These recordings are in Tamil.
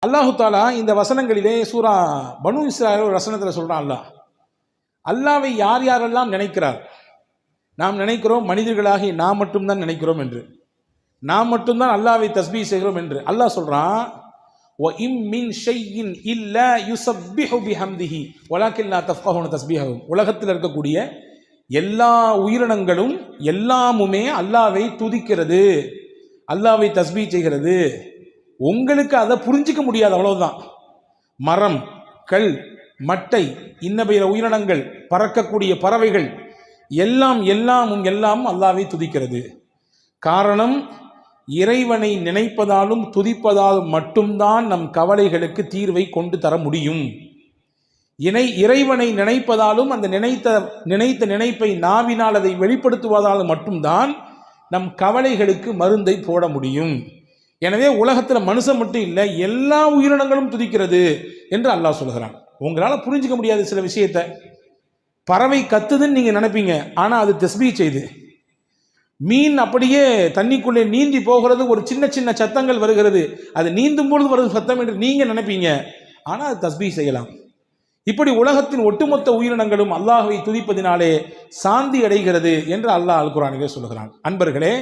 அல்லாஹு தாலா இந்த வசனங்களிலே சூரா பனு இஸ்ராயீல் வசனத்தில் சொல்கிறான், அல்லாவை யார் யாரெல்லாம் நினைக்கிறார். நாம் நினைக்கிறோம் மனிதர்களாகி நாம் மட்டும்தான் நினைக்கிறோம் என்று, நாம் மட்டும்தான் அல்லாவை தஸ்பீஹ் செய்கிறோம் என்று. அல்லாஹ் சொல்கிறான், வ இம் மின் ஷைஇன் இல்லா யுஸப்பிஹு பிஹம்திஹி வலாக்கின் லா தஃப்கஹூன தஸ்பீஹஹும். உலகத்தில் இருக்கக்கூடிய எல்லா உயிரினங்களும் எல்லாமுமே அல்லாவை துதிக்கிறது, அல்லாவை தஸ்பீஹ் செய்கிறது. உங்களுக்கு அதை புரிஞ்சிக்க முடியாது, அவ்வளவுதான். மரம், கல், மட்டை, இன்னபிற உயிரினங்கள், பறக்கக்கூடிய பறவைகள் எல்லாம் அல்லாவை துதிக்கிறது. காரணம், இறைவனை நினைப்பதாலும் துதிப்பதாலும் மட்டும்தான் நம் கவலைகளுக்கு தீர்வை கொண்டு தர முடியும். இறைவனை நினைப்பதாலும் அந்த நினைத்த நினைப்பை நாவினால் அதை வெளிப்படுத்துவதாலும் மட்டும்தான் நம் கவலைகளுக்கு மருந்தை போட முடியும். எனவே உலகத்தில் மனுஷன் மட்டும் இல்லை, எல்லா உயிரினங்களும் துதிக்கிறது என்று அல்லாஹ் சொல்கிறான். உங்களால் புரிஞ்சிக்க முடியாது சில விஷயத்தை. பறவை கத்துதுன்னு நீங்கள் நினைப்பீங்க, ஆனால் அது தஸ்பீஹ் செய்து. மீன் அப்படியே தண்ணிக்குள்ளே நீந்தி போகிறது, ஒரு சின்ன சின்ன சத்தங்கள் வருகிறது, அது நீந்தும் பொழுது வருது சத்தம் என்று நீங்கள் நினைப்பீங்க, ஆனால் அது தஸ்பீஹ் செய்யலாம். இப்படி உலகத்தின் ஒட்டுமொத்த உயிரினங்களும் அல்லாஹ்வை துதிப்பதினாலே சாந்தி அடைகிறது என்று அல்லாஹ் அல் குர்ஆனிலே சொல்கிறான். அன்பர்களே,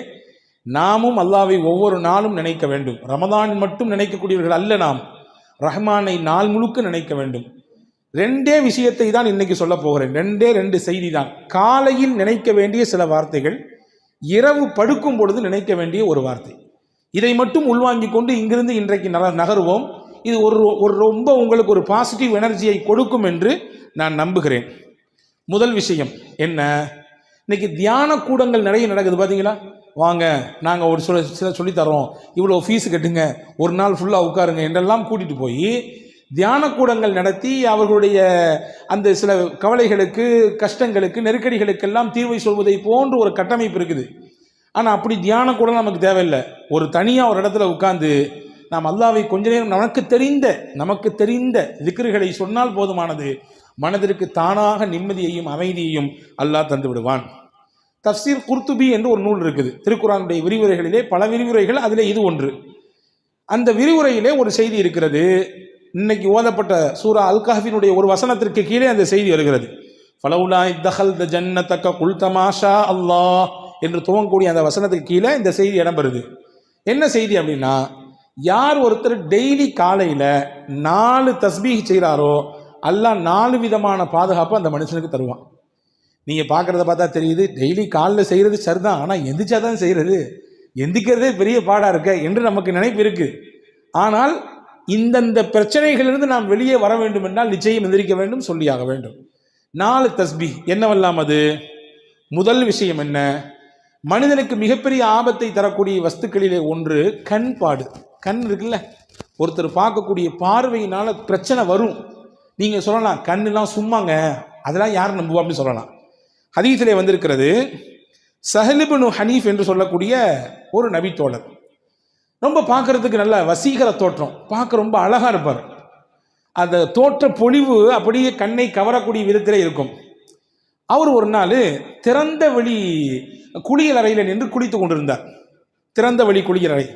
நாமும் அல்லாஹ்வை ஒவ்வொரு நாளும் நினைக்க வேண்டும். ரமதான் மட்டும் நினைக்கக்கூடியவர்கள் அல்ல நாம், ரஹ்மானை நாள் முழுக்க நினைக்க வேண்டும். ரெண்டே விஷயத்தை தான் இன்னைக்கு சொல்ல போகிறேன். ரெண்டு செய்தி தான். காலையில் நினைக்க வேண்டிய சில வார்த்தைகள், இரவு படுக்கும் பொழுது நினைக்க வேண்டிய ஒரு வார்த்தை. இதை மட்டும் உள்வாங்கி கொண்டு இங்கிருந்து இன்றைக்கு நகருவோம். இது ஒரு ரொம்ப உங்களுக்கு ஒரு பாசிட்டிவ் எனர்ஜியை கொடுக்கும் என்று நான் நம்புகிறேன். முதல் விஷயம் என்ன, இன்னைக்கு தியான கூடங்கள் நிறைய நடக்குது பார்த்தீங்களா? வாங்க, நாங்கள் ஒரு சில சொல்லித்தரோம், இவ்வளோ ஃபீஸு கட்டுங்க, ஒரு நாள் ஃபுல்லாக உட்காருங்க என்றெல்லாம் கூட்டிகிட்டு போய் தியான கூடங்கள் நடத்தி அவர்களுடைய அந்த சில கவலைகளுக்கு, கஷ்டங்களுக்கு, நெருக்கடிகளுக்கெல்லாம் தீர்வை சொல்வதை போன்று ஒரு கட்டமைப்பு இருக்குது. ஆனால் அப்படி தியான கூடம் நமக்கு தேவையில்லை. ஒரு தனியாக ஒரு இடத்துல உட்கார்ந்து நாம் அல்லாஹ்வை கொஞ்ச நேரம் நமக்கு தெரிந்த திக்ருகளை சொன்னால் போதுமானது. மனதிற்கு தானாக நிம்மதியையும் அமைதியையும் அல்லாஹ் தந்து விடுவான். தஃப்சீர் குர்துபி என்று ஒரு நூல் இருக்குது, திருக்குர்ஆனுடைய விரிவுரைகளிலே பல விரிவுரைகள், அதிலே இது ஒன்று. அந்த விரிவுரையிலே ஒரு செய்தி இருக்கிறது. இன்னைக்கு ஓதப்பட்ட சூரா அல் கஹ்ஃபினுடைய ஒரு வசனத்திற்கு கீழே அந்த செய்தி வருகிறது. ஃபலவுலா இத்தஹல்த ஜன்னதக குல்த மாஷா அல்லாஹ் என்று துவங்கக்கூடிய அந்த வசனத்துக்கு கீழே இந்த செய்தி இடம்பெறுது. என்ன செய்தி அப்படின்னா, யார் ஒருத்தர் டெய்லி காலையில் 4 தஸ்பீஹ் செய்கிறாரோ அல்லாஹ் 4 விதமான பாதுகாப்பு அந்த மனுஷனுக்கு தருவான். நீங்கள் பார்க்குறத பார்த்தா தெரியுது, டெய்லி காலில் செய்கிறது சரிதான், ஆனால் எந்திரிச்சா தான் செய்கிறது, எந்திக்கிறதே பெரிய பாடாக இருக்க என்று நமக்கு நினைப்பு இருக்குது. ஆனால் இந்தந்த பிரச்சனைகளிலிருந்து நாம் வெளியே வர வேண்டும் என்றால் நிச்சயம் எந்திரிக்க வேண்டும், சொல்லியாக வேண்டும். 4 தஸ்பீஹ் என்னவெல்லாம் அது? முதல் விஷயம் என்ன, மனிதனுக்கு மிகப்பெரிய ஆபத்தை தரக்கூடிய வஸ்துக்களிலே ஒன்று கண்பாடு. கண் இருக்குல்ல, ஒருத்தர் பார்க்கக்கூடிய பார்வையினால் பிரச்சனை வரும். நீங்கள் சொல்லலாம், கண்ணெலாம் சும்மாங்க, அதெல்லாம் யார் நம்புவா அப்படின்னு சொல்லலாம். ஹதீஸிலே வந்திருக்கிறது, ஸஹல் இப்னு ஹனீஃப் என்று சொல்லக்கூடிய ஒரு நபி தோழர், ரொம்ப பார்க்கறதுக்கு நல்ல வசீகர தோற்றம், பார்க்க ரொம்ப அழகாக இருப்பார். அந்த தோற்ற பொலிவு அப்படியே கண்ணை கவரக்கூடிய விதத்திலே இருக்கும். அவர் ஒரு நாள் திறந்த வெளி குளியல் அறையில் நின்று குளித்து கொண்டிருந்தார். திறந்த வெளி குளியல் அறை,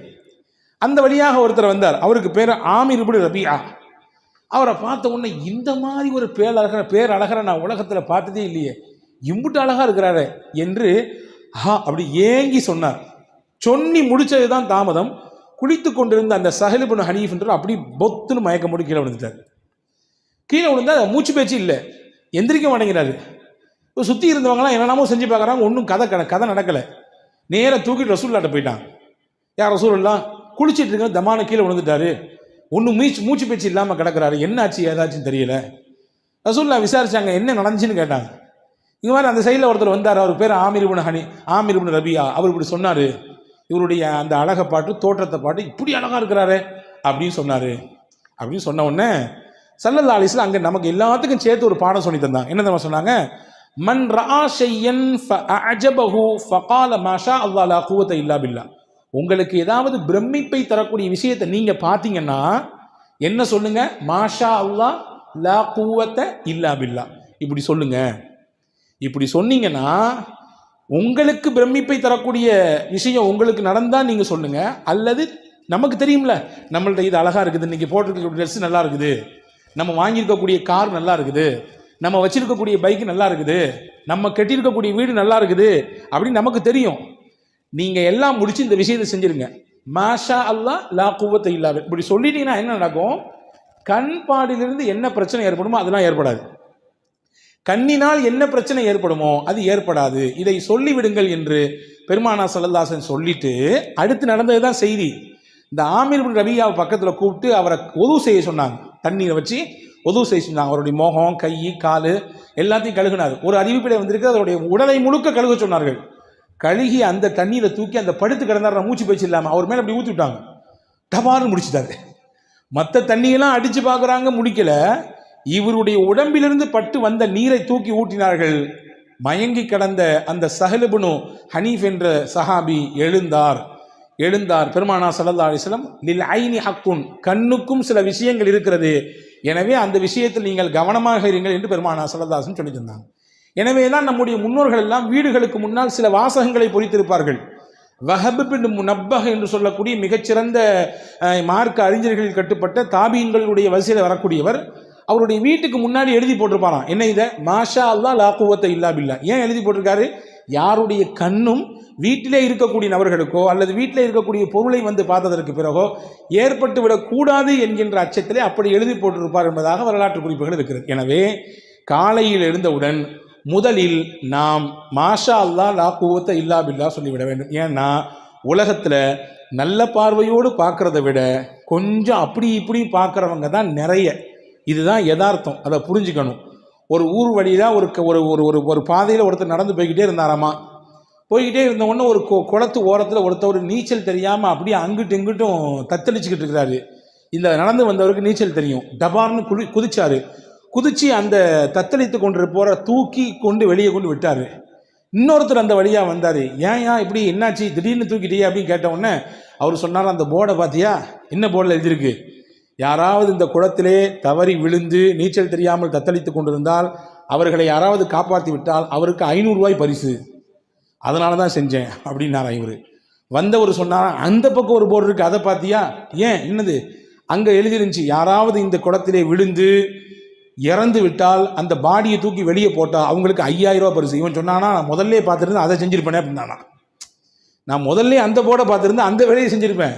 அந்த வழியாக ஒருத்தர் வந்தார். அவருக்கு பேர் ஆமிர் இப்னு ரபியா. அவரை பார்த்த உடனே, இந்த மாதிரி ஒரு பேரழகரை நான் உலகத்தில் பார்த்ததே இல்லையே, இம்புட்டு அழகா இருக்கிறாரு என்று அப்படி ஏங்கி சொன்னார். சொன்னி முடிச்சது தான் தாமதம். குளித்து கொண்டிருந்த அந்த ஸஹல் இப்னு ஹனீஃப் என்று அப்படி பொத்துன்னு மயக்கம் போட்டு கீழே விழுந்துட்டார். கீழே விழுந்தா மூச்சு பேச்சு இல்லை, எந்திரிக்க மாட்டேங்கிறாரு. சுற்றி இருந்தவங்களாம் என்னென்னமோ செஞ்சு பார்க்குறாங்க, ஒன்றும் கதை நடக்கலை. நேராக தூக்கிட்டு ரசூலுல்லாஹ்ட்ட போயிட்டான். யார் ரசூலுல்லாஹ், குளிச்சுட்டு இருக்க தமான கீழே விழுந்துட்டாரு, ஒன்றும் மூச்சு பேச்சு இல்லாமல் கிடக்கிறாரு, என்னாச்சு ஏதாச்சும் தெரியல. ரசூலுல்லாஹ் விசாரிச்சாங்க, என்ன நடந்துச்சுன்னு கேட்டாங்க. இங்கே மாதிரி அந்த சைடில் ஒருத்தர் வந்தார், அவர் பேர் ஆமிர் இப்னு ரபியா. அவர் இப்படி சொன்னார், இவருடைய அந்த அழகை பாட்டு, தோற்றத்தை பாட்டு, இப்படி அழகாக இருக்கிறாரு அப்படின்னு சொன்னார். அப்படின்னு சொன்ன உடனே ஸல்லல்லாஹு அலைஹி வஸல்லம் அங்கே நமக்கு எல்லாத்துக்கும் சேர்த்து ஒரு பாடம் சொல்லி தந்தாங்க. என்ன தெரியுமா சொன்னாங்க? மன் ரஆ ஷையன் ஃபஅஜபஹு ஃபகால மாஷா அல்லாஹ் லா குவத இல்லா பில்லா. உங்களுக்கு ஏதாவது பிரமிப்பை தரக்கூடிய விஷயத்தை நீங்க பார்த்தீங்கன்னா என்ன சொல்லுங்க? மாஷா அல்லாஹ் லா குவத இல்லா பில்லா, இப்படி சொல்லுங்க. இப்படி சொன்னீங்கன்னா உங்களுக்கு பிரமிப்பை தரக்கூடிய விஷயம் உங்களுக்கு நடந்தா நீங்க சொல்லுங்க, அல்லது நமக்கு தெரியும்ல, நம்மள்ட்ட இது அழகா இருக்குது, இன்னைக்கு போட்டிருக்க ட்ரெஸ் நல்லா இருக்குது, நம்ம வாங்கியிருக்கக்கூடிய கார் நல்லா இருக்குது, நம்ம வச்சிருக்கக்கூடிய பைக் நல்லா இருக்குது, நம்ம கட்டியிருக்கக்கூடிய வீடு நல்லா இருக்குது அப்படின்னு நமக்கு தெரியும். நீங்க எல்லாம் முடிச்சு இந்த விஷயத்தை செஞ்சிருங்க. மாஷா அல்லாஹ் லா குவத்த இல்லா பில்லா இப்படி சொல்லிட்டீங்கன்னா என்ன நடக்கும்? கண் பாடிலிருந்து என்ன பிரச்சனை ஏற்படுமோ அதெல்லாம் ஏற்படாது. கண்ணினால் என்ன பிரச்சனை ஏற்படுமோ அது ஏற்படாது. இதை சொல்லிவிடுங்கள் என்று பெருமானா ஸல்லல்லாஹு அலைஹி வஸல்லம் சொல்லிட்டு அடுத்து நடந்தது தான் செய்தி. இந்த ஆமீர் பின் ரபியாவை பக்கத்தில் கூப்பிட்டு அவரை ஒது செய்ய சொன்னாங்க. தண்ணீரை வச்சு ஒது செய்ய சொன்னாங்க. அவருடைய முகம், கை, கால் எல்லாத்தையும் கழுகினார். ஒரு அறிவிப்பிலே வந்திருக்கு, அவருடைய உடலை முழுக்க கழுக சொன்னார்கள். கழுகி அந்த தண்ணீரை தூக்கி அந்த படுத்து கிடந்தார், மூச்சு பேச்சு இல்லாமல் அவர் மேலே அப்படி ஊற்றி விட்டாங்க. டபார்னு முடிச்சுட்டாரு. மற்ற தண்ணியெல்லாம் அடித்து பார்க்குறாங்க, முடிக்கல. இவருடைய உடம்பிலிருந்து பட்டு வந்த நீரை தூக்கி ஊற்றினார்கள். மயங்கி கிடந்த அந்த ஸஹல் இப்னு ஹனீஃப் என்ற சஹாபி எழுந்தார். பெருமானா ஸல்லல்லாஹு அலைஹி வஸல்லம் லில் ஐனி ஹக்குன், கண்ணுக்கும் சில விஷயங்கள் இருக்கிறது, எனவே அந்த விஷயத்தில் நீங்கள் கவனமாக இருங்கள் என்று பெருமானா ஸல்லல்லாஹு அலைஹி வஸல்லம் சொல்லி தந்தாங்க. எனவே தான் நம்முடைய முன்னோர்கள் எல்லாம் வீடுகளுக்கு முன்னால் சில வாசகங்களை பொறித்திருப்பார்கள். வஹப் பின் முனப்பஹ் என்று சொல்லக்கூடிய மிகச்சிறந்த மார்க்க அறிஞர்களில் கட்டுப்பட்ட தாபீன்களுடைய வரிசையில் வரக்கூடியவர், அவருடைய வீட்டுக்கு முன்னாடி எழுதி போட்டிருப்பாராம். என்ன இதை? மாஷா அல்லாஹ் லா குவத்த இல்லா பில்லா. ஏன் எழுதி போட்டிருக்காரு? யாருடைய கண்ணும் வீட்டிலே இருக்கக்கூடிய நபர்களுக்கோ அல்லது வீட்டிலே இருக்கக்கூடிய பொருளை வந்து பார்த்ததற்கு பிறகோ ஏற்பட்டு விடக்கூடாது என்கின்ற அச்சத்திலே அப்படி எழுதி போட்டிருப்பார் என்பதாக வரலாற்று குறிப்புகள் இருக்கிறது. எனவே காலையில் எழுந்தவுடன் முதலில் நாம் மாஷா அல்லாஹ் லா குவத்த இல்லா பில்லா சொல்லிவிட வேண்டும். ஏன்னா உலகத்தில் நல்ல பார்வையோடு பார்க்கறத விட கொஞ்சம் அப்படி இப்படி பார்க்குறவங்க தான் நிறைய. இதுதான் யதார்த்தம், அதை புரிஞ்சுக்கணும். ஒரு ஊர் வழியில் ஒரு பாதையில் ஒருத்தர் நடந்து போய்கிட்டே இருந்தாராமா. போய்கிட்டே இருந்த உடனே ஒரு குளத்து ஓரத்தில் ஒருத்தர் நீச்சல் தெரியாமல் அப்படியே அங்கிட்டு இங்கிட்டும் தத்தளிச்சுக்கிட்டு இருக்கிறாரு. இந்த நடந்து வந்தவருக்கு நீச்சல் தெரியும். டபார்னு குதிச்சாரு. குதிச்சு அந்த தத்தளித்து கொண்டு போகிற தூக்கி கொண்டு வெளியே கொண்டு விட்டார். இன்னொருத்தர் அந்த வழியாக வந்தார். ஏன் இப்படி என்னாச்சு, திடீர்னு தூக்கிட்டே அப்படின்னு கேட்ட உடனே அவர் சொன்னார், அந்த போர்டை பார்த்தியா, என்ன போர்டில் எழுதியிருக்கு, யாராவது இந்த குளத்திலே தவறி விழுந்து நீச்சல் தெரியாமல் தத்தளித்து கொண்டிருந்தால் அவர்களை யாராவது காப்பாற்றி விட்டால் அவருக்கு 500 ரூபாய் பரிசு, அதனால தான் செஞ்சேன் அப்படின்னாரா. இவர் வந்தவர் சொன்னார், அந்த பக்கம் ஒரு போர்டு இருக்குது, அதை பார்த்தியா, ஏன் என்னது, அங்கே எழுதிருந்துச்சு, யாராவது இந்த குளத்திலே விழுந்து இறந்து விட்டால் அந்த பாடியை தூக்கி வெளியே போட்டால் அவங்களுக்கு 5000 ரூபாய் பரிசு. இவன் சொன்னானா, நான் முதல்ல பார்த்துருந்து அதை செஞ்சிருப்பேனே அப்படின்னானா. நான் முதல்ல அந்த போர்டை பார்த்துருந்து அந்த வேலையை செஞ்சுருப்பேன்,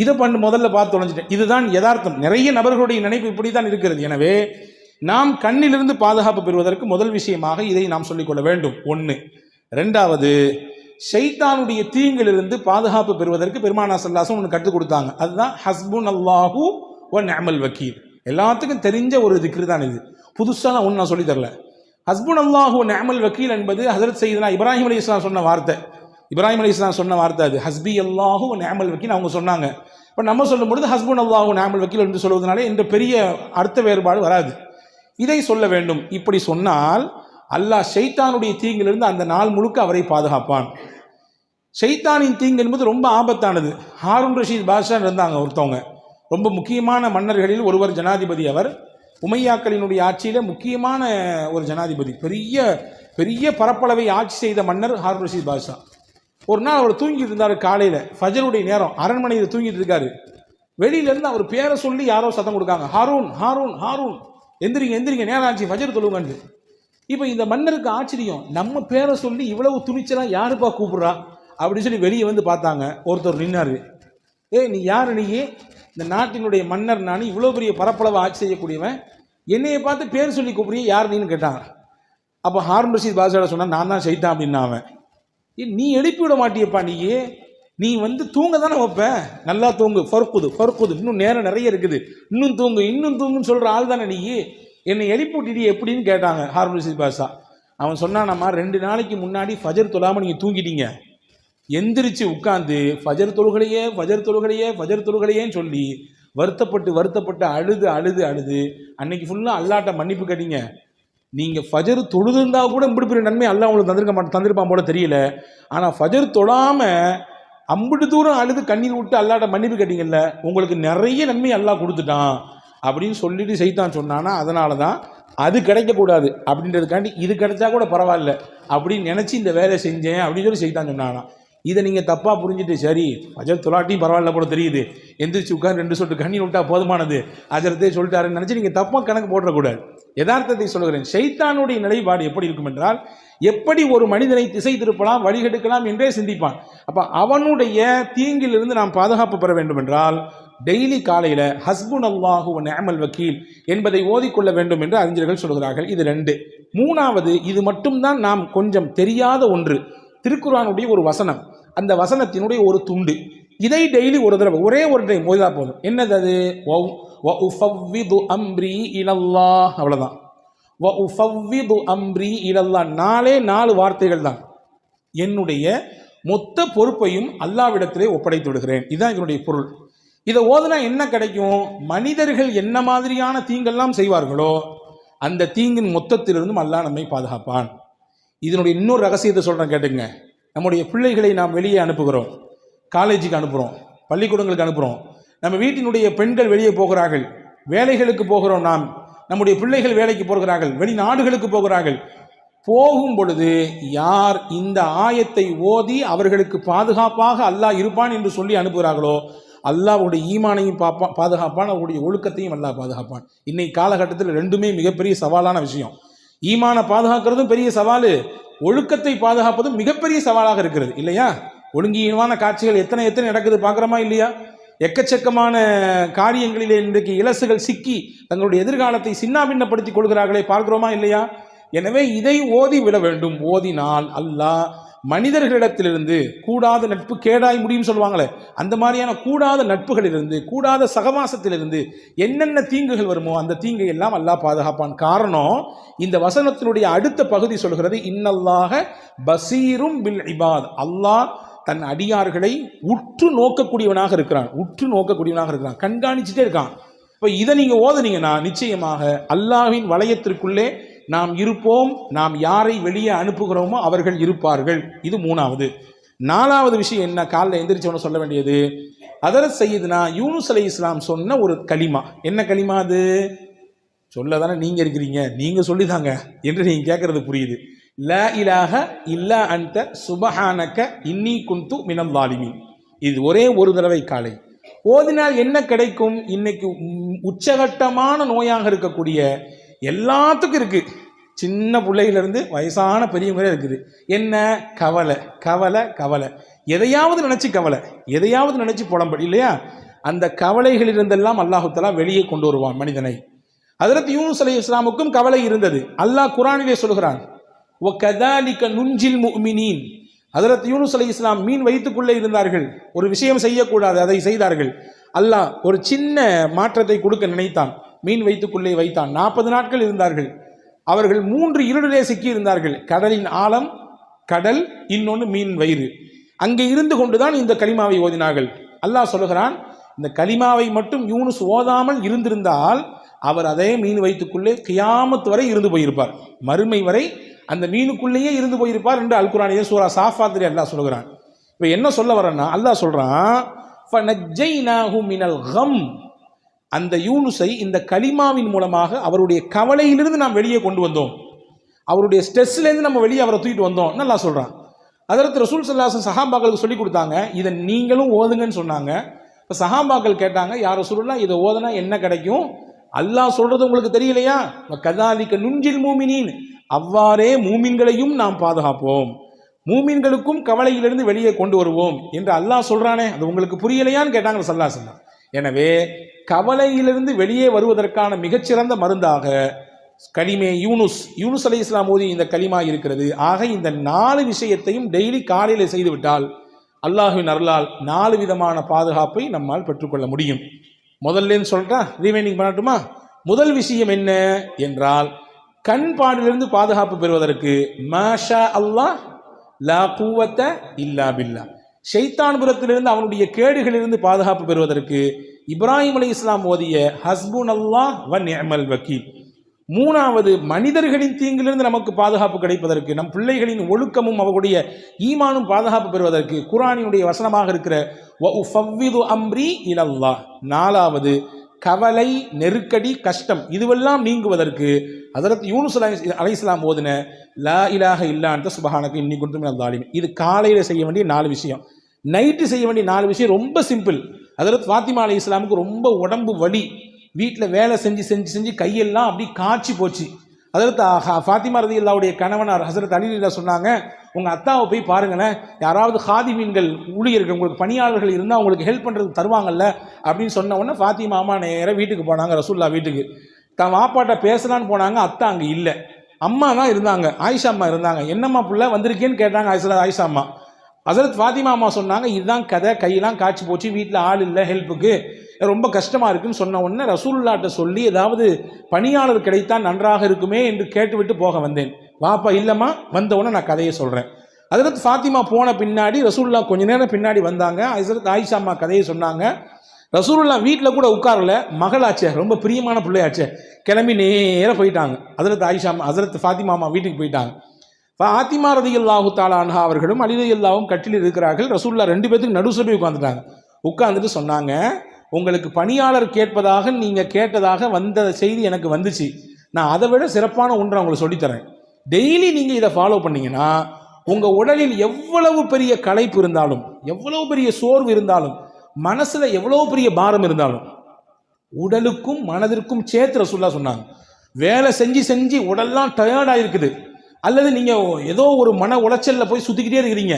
இதை முதல்ல பார்த்து தொலைஞ்சிட்டேன். இதுதான் யதார்த்தம். நிறைய நபர்களுடைய நினைப்பு இப்படி தான் இருக்கிறது. எனவே நாம் கண்ணிலிருந்து பாதுகாப்பு பெறுவதற்கு முதல் விஷயமாக இதை நாம் சொல்லிக்கொள்ள வேண்டும். 1. 2வது, ஷைத்தானுடைய தீங்கிலிருந்து பாதுகாப்பு பெறுவதற்கு பெருமானா ஸல்லல்லாஹு அலைஹி வஸல்லம் ஒன்று கற்றுக் கொடுத்தாங்க. அதுதான் ஹஸ்புன் அல்லாஹு வ நிஅமல் வக்கீல். எல்லாத்துக்கும் தெரிஞ்ச ஒரு திக்ரு தான் இது, புதுசாக ஒன்று நான் சொல்லித்தரல. ஹஸ்புன் அல்லாஹு வ நிஅமல் வக்கீல் என்பது ஹஸரத் சையதுனா இப்ராஹிம் அலைஹிஸ்ஸலாம் சொன்ன வார்த்தை. இப்ராஹிம் அலைஹிஸ்ஸலாம் சொன்ன வார்த்தை அது. ஹஸ்பி அல்லாஹு வ நிஅமல் வக்கீல் அவங்க சொன்னாங்க. இப்போ நம்ம சொல்லும் பொழுது ஹஸ்புன் அல்லாஹு நிஅமல் வக்கீல் என்று சொல்வதனாலே என்ற பெரிய அர்த்த வேறுபாடு வராது. இதை சொல்ல வேண்டும். இப்படி சொன்னால் அல்லாஹ் ஷைத்தானுடைய தீங்கிலிருந்து அந்த நாள் முழுக்க அவரை பாதுகாப்பான். ஷைத்தானின் தீங்கு என்பது ரொம்ப ஆபத்தானது. ஹாரூன் ரஷீத் பாஷா இருந்தாங்க ஒருத்தவங்க, ரொம்ப முக்கியமான மன்னர்களில் ஒருவர், ஜனாதிபதி. அவர் உமையாக்களினுடைய ஆட்சியில் முக்கியமான ஒரு ஜனாதிபதி, பெரிய பெரிய பரப்பளவை ஆட்சி செய்த மன்னர் ஹாரூன் ரஷீத் பாஷா. ஒரு நாள் அவர் தூங்கிட்டு இருந்தார். காலையில் ஃபஜருடைய நேரம், அரண்மனையில் தூங்கிட்டு இருக்காரு. வெளியிலேருந்து அவர் பேரை சொல்லி யாரோ சத்தம் கொடுக்காங்க, ஹாரூன் ஹாரூன் ஹாரூன், எந்திரிங்க எந்திரிங்க, நேரம் ஆச்சு, ஃபஜர் தொழுவுங்கன்னு. இப்போ இந்த மன்னருக்கு ஆச்சரியம், நம்ம பேரை சொல்லி இவ்வளவு துணிச்சலாம் யாருப்பா கூப்பிட்றா அப்படின்னு சொல்லி வெளியே வந்து பார்த்தாங்க. ஒருத்தர் நின்னாரு. நீ யார், நீ இந்த நாட்டினுடைய மன்னர், நான் இவ்வளோ பெரிய பரப்பளவை ஆட்சி செய்யக்கூடியவன், என்னையை பார்த்து பேர் சொல்லி கூப்பிடுறிய, யார் நீன்னு கேட்டாங்க. அப்போ ஹாரூன் ரஷீத் பாஷா சொன்னா, நான் தான் ஷைத்தான் அப்படின்னா. அவன், நீ எழுப்பி விட மாட்டியப்பா, நீ வந்து தூங்க தானே வைப்ப, நல்லா தூங்கு, ஃபர்குது, இன்னும் நேரம் நிறைய இருக்குது, இன்னும் தூங்குன்னு சொல்கிற ஆள் தானே நீ, என்னை எழுப்பி விட்டுடி எப்படின்னு கேட்டாங்க ஹாரூன் ரஷீத் பாஷா. அவன் சொன்னானம்மா, 2 நாளைக்கு முன்னாடி ஃபஜர் தொழாமல் நீங்கள் தூங்கிட்டீங்க, எந்திரிச்சு உட்காந்து ஃபஜர் தொழுகலையேன்னு சொல்லி வருத்தப்பட்டு அழுது அன்னைக்கு ஃபுல்லாக அல்லாட்ட மன்னிப்பு கேட்டீங்க. நீங்கள் ஃபஜர் தொழுதுருந்தா கூட இப்படி பெரிய நன்மை அல்லாஹ் உங்களுக்கு தந்திருப்பான் போல தெரியல. ஆனால் ஃபஜர் தொழாமல் அம்பிட்டு தூரம் அழுது கண்ணீர் விட்டு அல்லாட்ட மன்னிப்பு கேட்டீங்கல்ல, உங்களுக்கு நிறைய நன்மை அல்லாஹ் கொடுத்துட்டான் அப்படின்னு சொல்லிட்டு சைத்தான் சொன்னானா. அதனால தான் அது கிடைக்கக்கூடாது அப்படின்றதுக்காண்டி இது கிடைச்சா கூட பரவாயில்ல அப்படின்னு நினச்சி இந்த வேலை செஞ்சேன் அப்படின்னு சொல்லி சைத்தான் சொன்னானா. இதை நீங்கள் தப்பாக புரிஞ்சுட்டு சரி அஜர் தொலாட்டியும் பரவாயில்ல போல தெரியுது, எந்திரிச்சு உட்காந்து 2 சொட்டு கண்ணி விட்டா போதுமானது, அஜரத்தே சொல்லிட்டாருன்னு நினச்சி நீங்கள் தப்பாக கணக்கு போடக்கூடாது. யதார்த்தத்தை சொல்கிறேன். ஷைத்தானுடைய நிலைப்பாடு எப்படி இருக்கும் என்றால், எப்படி ஒரு மனிதனை திசை திருப்பலாம், வழிகெடுக்கலாம் என்றே சிந்திப்பான். அப்போ அவனுடைய தீங்கிலிருந்து நாம் பாதுகாப்பு பெற வேண்டும் என்றால் டெய்லி காலையில் ஹஸ்புன் அல்லாஹு வ நிஅமல் வக்கீல் என்பதை ஓதிக்கொள்ள வேண்டும் என்று அறிஞர்கள் சொல்கிறார்கள். இது 2. 3வது, இது மட்டும்தான் நாம் கொஞ்சம் தெரியாத ஒன்று, திருக்குர்ஆனுடைய ஒரு வசனம், அந்த வசனத்தினுடைய ஒரு துண்டு, இதை டெய்லி ஒரு தடவை ஒரே ஒரு டைம் ஓதினா போதும். என்னது அது? வ உஃபவ்விது அம்ரி இலல்லாஹ். அவ்வளோதான். வ உஃபவ்விது அம்ரி இலல்லாஹ். 4 வார்த்தைகள் தான். என்னுடைய மொத்த பொறுப்பையும் அல்லாஹ்விடத்திலே ஒப்படைத்து விடுகிறேன். இதுதான் இதனுடைய பொருள். இதை ஓதுனா என்ன கிடைக்கும்? மனிதர்கள் என்ன மாதிரியான தீங்கெல்லாம் செய்வார்களோ அந்த தீங்கின் மொத்தத்திலிருந்தும் அல்லாஹ் நம்மை பாதுகாப்பான். இதனுடைய இன்னொரு ரகசியத்தை சொல்கிறேன் கேட்டுங்க. நம்முடைய பிள்ளைகளை நாம் வெளியே அனுப்புகிறோம், காலேஜுக்கு அனுப்புகிறோம், பள்ளிக்கூடங்களுக்கு அனுப்புகிறோம். நம்ம வீட்டினுடைய பெண்கள் வெளியே போகிறார்கள், வேலைகளுக்கு போகிறோம். நம்முடைய பிள்ளைகள் வேலைக்கு போகிறார்கள், வெளிநாடுகளுக்கு போகிறார்கள். போகும் பொழுது யார் இந்த ஆயத்தை ஓதி அவர்களுக்கு பாதுகாப்பாக அல்லாஹ் இருப்பான் என்று சொல்லி அனுப்புகிறார்களோ அல்லாஹ்வுடைய ஈமானையும் பாதுகாப்பான், அவருடைய ஒழுக்கத்தையும் அல்லாஹ் பாதுகாப்பான். இன்னைக்கு காலகட்டத்தில் 2மே மிகப்பெரிய சவாலான விஷயம். ஈமானை பாதுகாக்கிறதும் பெரிய சவால், ஒழுக்கத்தை பாதுகாப்பதும் மிகப்பெரிய சவாலாக இருக்கிறது இல்லையா? ஒழுங்கீனமான காட்சிகள் எத்தனை நடக்குது பார்க்குறோமா இல்லையா? எக்கச்சக்கமான காரியங்களிலே இன்றைக்கு இலசுகள் சிக்கி தங்களுடைய எதிர்காலத்தை சின்னாபின்னப்படுத்திக் கொள்கிறார்களே, பார்க்கிறோமா இல்லையா? எனவே இதை ஓதி விட வேண்டும். ஓதினால் அல்லாஹ் மனிதர்களிடத்திலிருந்து கூடாத நட்பு கேடாய் முடியும் சொல்லுவாங்களே, அந்த மாதிரியான கூடாத நட்புகளிலிருந்து, கூடாத சகவாசத்திலிருந்து என்னென்ன தீங்குகள் வருமோ அந்த தீங்கை எல்லாம் அல்லாஹ் பாதுகாப்பான். காரணம், இந்த வசனத்தினுடைய அடுத்த பகுதி சொல்கிறது, இன்னல்லாஹ பசீரும் பில் இபாத். அல்லாஹ் தன் அடியார்களை உற்று நோக்கக்கூடியவனாக இருக்கிறான், கண்காணிச்சுட்டே இருக்கான். இப்போ இதை நீங்கள் ஓதுனீங்கன்னா நிச்சயமாக அல்லாஹ்வின் வளையத்திற்குள்ளே நாம் இருப்போம். நாம் யாரை வெளியே அனுப்புகிறோமோ அவர்கள் இருப்பார்கள். இது 3வது. 4வது விஷயம் என்ன? காலைல எந்திரிச்சவன சொல்ல வேண்டியது, ஹதரத் சையதுனா யூனுஸ் அலைஹிஸ்ஸலாம் சொன்ன ஒரு கலிமா. என்ன கலிமா அது? சொல்ல தானே நீங்கள் இருக்கிறீங்க, நீங்கள் சொல்லிதாங்க என்று நீங்கள் கேட்கறது புரியுது. லா இலாஹ இல்லா அன்த சுபஹானக இன்னி குன்து மினல் ஸாலிமீன். இது ஒரே ஒரு தடவை காலை ஓதினால் என்ன கிடைக்கும்? இன்னைக்கு உச்சகட்டமான நோயாக இருக்கக்கூடிய எல்லாத்துக்கும் இருக்கு, சின்ன பிள்ளையிலிருந்து வயசான பெரியவங்களே இருக்குது. என்ன? கவலை கவலை கவலை, எதையாவது நினைச்சு கவலை, எதையாவது நினைச்சு புலம்பல் இல்லையா? அந்த கவலைகளிலிருந்தெல்லாம் அல்லாஹ் தஆலா வெளியே கொண்டு வருவான் மனிதனை. ஹஜ்ரத் யூனுஸ் அலைஹிஸ்ஸலாமுக்கும் கவலை இருந்தது. அல்லாஹ் குர்ஆனிலே சொல்கிறான், வ கதாலிக நுன்ஜில் முஃமினீன். ஹஜ்ரத் யூனுஸ் அலைஹிஸ்ஸலாம் மீன் வயிற்றுக்குள்ளே இருந்தார்கள், ஒரு விஷயம் செய்யக்கூடாது, அதை செய்தார்கள். அல்லாஹ் ஒரு சின்ன மாற்றத்தை கொடுக்க நினைத்தான், மீன் வயிற்றுக்குள்ளே வைத்தான். 40 நாட்கள் இருந்தார்கள். அவர்கள் 3 இருளிலே சிக்கி இருந்தார்கள். கடலின் ஆழம், கடல், இன்னொன்று மீன் வயிறு. அங்கே இருந்து கொண்டுதான் இந்த கலிமாவை ஓதினார்கள். அல்லாஹ் சொல்லுகிறான், இந்த கலிமாவை மட்டும் யூனுஸ் ஓதாமல் இருந்திருந்தால் அவர் அதே மீன் வயிற்றுக்குள்ளே கியாமத் வரை இருந்து போயிருப்பார், மறுமை வரை அந்த மீனுக்குள்ளேயே இருந்து போயிருப்பார் என்று அல் குர்ஆனிலே சூரா சாஃபாத்திலே அல்லாஹ் சொல்லுகிறான். இப்போ என்ன சொல்ல வரேன்னா, அல்லாஹ் சொல்றான், ஃபனஜ்ஜைனாஹு மினல் கம். அந்த யூனுஸை இந்த கலிமாவின் மூலமாக அவருடைய கவலையிலிருந்து நாம் வெளியே கொண்டு வந்தோம், அவருடைய ஸ்ட்ரெஸ்லேருந்து நம்ம வெளியே அவரை தூக்கிட்டு வந்தோம் நல்லா சொல்கிறான். அதற்கு ரசூல் ஸல்லல்லாஹு அலைஹி வஸல்லம் சஹாபாக்களுக்கு சொல்லி கொடுத்தாங்க, இதை நீங்களும் ஓதுங்கன்னு சொன்னாங்க. இப்போ சஹாபாக்கள் கேட்டாங்க, யார் ரசூலுல்லாஹ் இதை ஓதுனா என்ன கிடைக்கும்? அல்லாஹ் சொல்றது உங்களுக்கு தெரியலையா? கதாலிக நுன்ஜில் மூமினீன், அவ்வாறே மூமின்களையும் நாம் பாதுகாப்போம், மூமின்களுக்கும் கவலையிலிருந்து வெளியே கொண்டு வருவோம் என்று அல்லாஹ் சொல்றானே, அது உங்களுக்கு புரியலையான்னு கேட்டாங்க ஸல்லல்லாஹு அலைஹி வஸல்லம். எனவே கவலையிலிருந்து வெளியே வருவதற்கான மிகச்சிறந்த மருந்தாக கலிமே யூனுஸ் அலைஹிஸ்ஸலாம் ஓதி இந்த கலிமா இருக்கிறது. ஆக இந்த 4 விஷயத்தையும் டெய்லி காலையில் செய்துவிட்டால் அல்லாஹ்வின் அருளால் 4 விதமான பாதுகாப்பை நம்மால் பெற்றுக்கொள்ள முடியும். முதல்ல சொல்லிட்டா ரீவைண்டிங் பண்ணட்டுமா? முதல் விஷயம் என்ன என்றால், கண் பாடிலிருந்து பாதுகாப்பு பெறுவதற்கு மாஷா அல்லாஹ் லா குவத்த இல்லா பில்லா, ஷைத்தான் புறத்திலிருந்து அவனுடைய கேடுகளிலிருந்து பாதுகாப்பு பெறுவதற்கு இப்ராஹிம் அலைஹிஸ்ஸலாம் ஓதிய ஹஸ்புன் அல்லாஹ் வ நிஅமல் வக்கீல். 3வது, மனிதர்களின் தீங்கிலிருந்து நமக்கு பாதுகாப்பு கிடைப்பதற்கு, நம் பிள்ளைகளின் ஒழுக்கமும் அவர்களுடைய ஈமானும் பாதுகாப்பு பெறுவதற்கு குர்ஆனினுடைய வசனமாக இருக்கிற வ உஃபவ்விது அம்ரி இலல்லாஹ். 4வது, கவலை, நெருக்கடி, கஷ்டம் இதுவெல்லாம் நீங்குவதற்கு ஹஜ்ரத் யூனுஸ் அலைஹிஸ்ஸலாம் ஓதுன லா இலாஹ இல்லா அன்த சுப்ஹானக இன்னி குன்து மினல் ஸாலிமீன். இது காலையில் செய்ய வேண்டிய 4 விஷயம். நைட்டு செய்ய வேண்டிய 4 விஷயம் ரொம்ப சிம்பிள். ஹஜ்ரத் ஃபாத்திமா அலைஹிஸ்ஸலாமுக்கு ரொம்ப உடம்பு வலி, வீட்டில் வேலை செஞ்சு செஞ்சு செஞ்சு கையெல்லாம் அப்படி காய்ச்சி போச்சு. ஹஜ்ரத் ஃபாத்திமா ரலியல்லாஹுடைய கணவனார் ஹஜ்ரத் அலி சொன்னாங்க, உங்கள் அத்தாவை போய் பாருங்களேன், யாராவது ஹாதிமீன்கள் ஊழியர்கள் உங்களுக்கு பணியாளர்கள் இருந்தால் அவங்களுக்கு ஹெல்ப் பண்ணுறதுக்கு தருவாங்கல்ல அப்படின்னு சொன்ன உடனே ஃபாத்திமா அம்மா நேராக வீட்டுக்கு போனாங்க, ரசூல்லா வீட்டுக்கு. தான் வாப்பாட்ட பேசலான்னு போனாங்க, அத்தா அங்கே இல்லை, அம்மா தான் இருந்தாங்க, ஆயிஷா அம்மா இருந்தாங்க. என்னம்மா புள்ள வந்திருக்கேன்னு கேட்டாங்க ஆயிஷா அம்மா. ஹஜ்ரத் ஃபாத்திமா அம்மா சொன்னாங்க, இதுதான் கதை, கையெல்லாம் காய்ச்சி போச்சு, வீட்டில் ஆள் இல்லை ஹெல்ப்புக்கு, ரொம்ப கஷ்டமாக இருக்குன்னு சொன்ன உடனே ரசூலுல்லாஹ்ட்ட சொல்லி ஏதாவது பணியாளர் கிடைத்தால் நன்றாக இருக்குமே என்று கேட்டுவிட்டு போக வந்தேன். வாப்பா இல்லைம்மா, வந்த உடனே நான் கதையை சொல்கிறேன். ஹஜ்ரத் ஃபாத்திமா போன பின்னாடி ரசூலுல்லாஹ் கொஞ்ச நேரம் பின்னாடி வந்தாங்க. ஹஜ்ரத் ஆயிஷா அம்மா கதையை சொன்னாங்க. ரசூலுல்லாஹ் வீட்டில் கூட உட்காரல, மகளாச்சே, ரொம்ப பிரியமான பிள்ளையாச்சே, கிளம்பி நேராக போயிட்டாங்க. ஹஜ்ரத் ஆயிஷா அம்மா ஹஜ்ரத் ஃபாத்திமா அம்மா வீட்டுக்கு போயிட்டாங்க. ஃபாத்திமா ரலியல்லாஹு தஆலா அன்ஹா அவர்களும் அலி ரலியல்லாஹும் கட்டில் இருக்கிறார்கள். ரசூலுல்லாஹ் 2 பேத்துக்கு நடுசுல போய் உட்காந்துட்டாங்க. உட்காந்துட்டு சொன்னாங்க, உங்களுக்கு பணியாளர் கேட்பதாக நீங்கள் கேட்டதாக வந்த செய்தி எனக்கு வந்துச்சு, நான் அதை விட சிறப்பான ஒன்றை உங்களுக்கு சொல்லித்தரேன். டெய்லி நீங்கள் இதை ஃபாலோ பண்ணீங்கன்னா உங்கள் உடலில் எவ்வளவு பெரிய களைப்பு இருந்தாலும், எவ்வளவு பெரிய சோர்வு இருந்தாலும், மனசில் எவ்வளவு பெரிய பாரம் இருந்தாலும், உடலுக்கும் மனதிற்கும் சேர்த்து ரசூலுல்லாஹ் சொன்னாங்க. வேலை செஞ்சு செஞ்சு உடல்லாம் டயர்டாக இருக்குது, அல்லது நீங்கள் ஏதோ ஒரு மன உளைச்சலில் போய் சுற்றிக்கிட்டே இருக்கிறீங்க,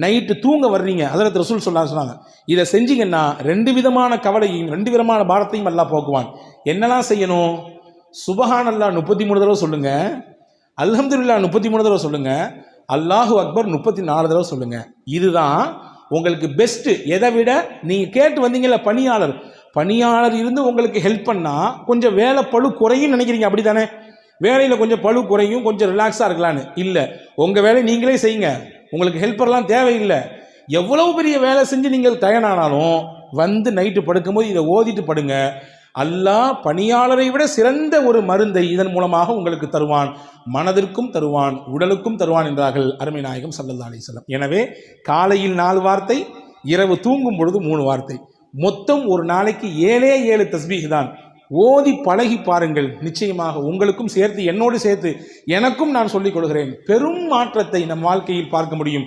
நைட்டு தூங்க வர்றீங்க, ஹஜ்ரத் ரசூல் சொன்னாங்க, இதை செஞ்சீங்கன்னா 2 விதமான கவலையும் 2 விதமான பாரத்தையும் அல்லாஹ் போக்குவான். என்னெல்லாம் செய்யணும்? சுபஹானல்லாஹ் 33 தடவை சொல்லுங்க, அல்ஹம்துலில்லாஹ் 33 தடவை சொல்லுங்க, அல்லாஹு அக்பர் 34 தடவை சொல்லுங்க. இதுதான் உங்களுக்கு பெஸ்ட். எதை விட நீங்கள் கேட்டு வந்தீங்கல்ல பணியாளர் இருந்து உங்களுக்கு ஹெல்ப் பண்ணால் கொஞ்சம் வேலை பளு குறையும் நினைக்கிறீங்க, அப்படி தானே? வேலையில் கொஞ்சம் பளு குறையும், கொஞ்சம் ரிலாக்ஸாக இருக்கலான்னு. இல்லை, உங்கள் வேலையை நீங்களே செய்யுங்க, உங்களுக்கு ஹெல்ப்பர்லாம் தேவையில்லை. எவ்வளவு பெரிய வேலை செஞ்சு நீங்கள் தயாரானாலும் வந்து நைட்டு படுக்கும்போது இதை ஓதிட்டு படுங்க. அல்லாஹ் பணியாளரை விட சிறந்த ஒரு மருந்தை இதன் மூலமாக உங்களுக்கு தருவான், மனதிற்கும் தருவான், உடலுக்கும் தருவான் என்றார்கள் அருமை நாயகம் ஸல்லல்லாஹு அலைஹி வஸல்லம். எனவே காலையில் 4 வார்த்தை, இரவு தூங்கும் பொழுது 3 வார்த்தை, மொத்தம் ஒரு நாளைக்கு 7 தஸ்பீஹ் தான். ஓதி பழகி பாருங்கள், நிச்சயமாக உங்களுக்கும் சேர்த்து என்னோடு சேர்த்து எனக்கும் நான் சொல்லிக் கொடுக்கிறேன், பெரும் மாற்றத்தை நம் வாழ்க்கையில் பார்க்க முடியும்.